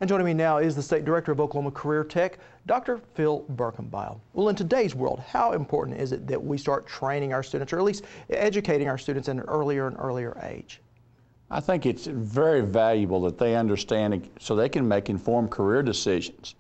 And joining me now is the State Director of Oklahoma CareerTech, Dr. Phil Berkenbile. Well, in today's world, how important is it that we start training our students, or at least educating our students at an earlier and earlier age? I think it's very valuable that they understand it so they can make informed career decisions.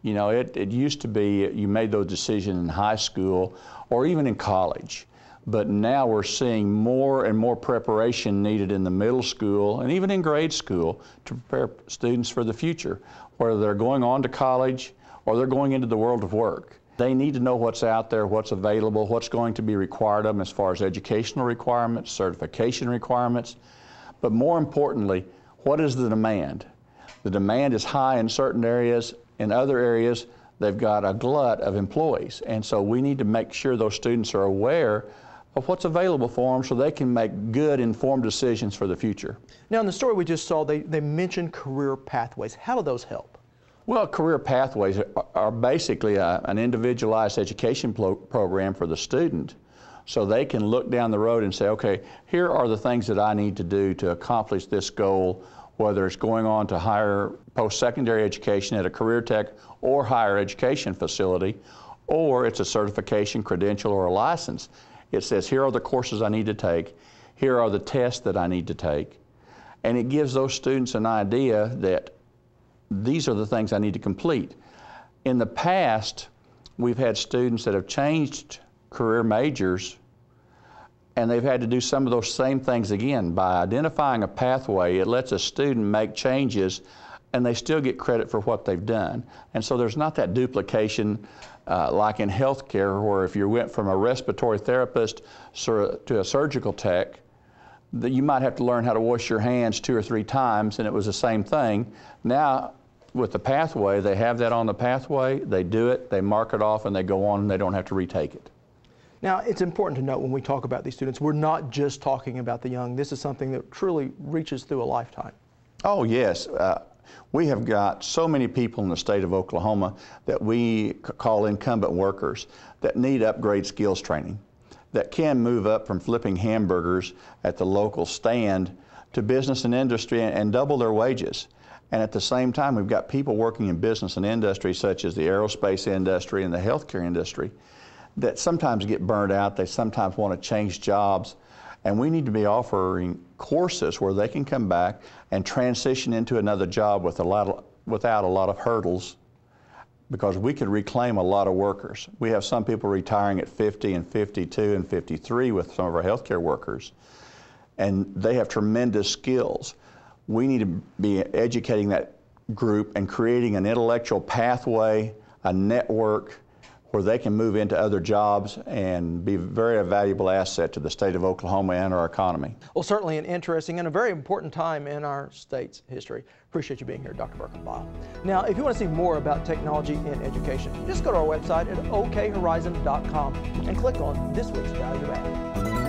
You know, it used to be you made those decisions in high school or even in college. But now we're seeing more and more preparation needed in the middle school and even in grade school to prepare students for the future, whether they're going on to college or they're going into the world of work. They need to know what's out there, what's available, what's going to be required of them as far as educational requirements, certification requirements, but more importantly, what is the demand? The demand is high in certain areas. In other areas, they've got a glut of employees, and so we need to make sure those students are aware of what's available for them so they can make good, informed decisions for the future. Now, in the story we just saw, they mentioned career pathways. How do those help? Well, career pathways are basically an individualized education program for the student, so they can look down the road and say, okay, here are the things that I need to do to accomplish this goal, whether it's going on to higher post-secondary education at a CareerTech or higher education facility, or it's a certification, credential, or a license. It says, here are the courses I need to take, here are the tests that I need to take, and it gives those students an idea that these are the things I need to complete. In the past, we've had students that have changed career majors, and they've had to do some of those same things again. By identifying a pathway, it lets a student make changes, and they still get credit for what they've done. And so there's not that duplication like in healthcare, where if you went from a respiratory therapist to a surgical tech, that you might have to learn how to wash your hands 2 or 3 times, and it was the same thing. Now, with the pathway, they have that on the pathway, they do it, they mark it off, and they go on, and they don't have to retake it. Now, it's important to note when we talk about these students, we're not just talking about the young. This is something that truly reaches through a lifetime. Oh, yes. We have got so many people in the state of Oklahoma that we call incumbent workers that need upgrade skills training, that can move up from flipping hamburgers at the local stand to business and industry and double their wages. And at the same time, we've got people working in business and industry such as the aerospace industry and the healthcare industry that sometimes get burned out. They sometimes want to change jobs. And we need to be offering courses where they can come back and transition into another job without a lot of hurdles, because we could reclaim a lot of workers. We have some people retiring at 50 and 52 and 53 with some of our healthcare workers, and they have tremendous skills. We need to be educating that group and creating an intellectual pathway, a network, where they can move into other jobs and be a very valuable asset to the state of Oklahoma and our economy. Well, certainly an interesting and a very important time in our state's history. Appreciate you being here, Dr. Berkenbile. Now, if you want to see more about technology in education, just go to our website at okhorizon.com and click on this week's Value Add.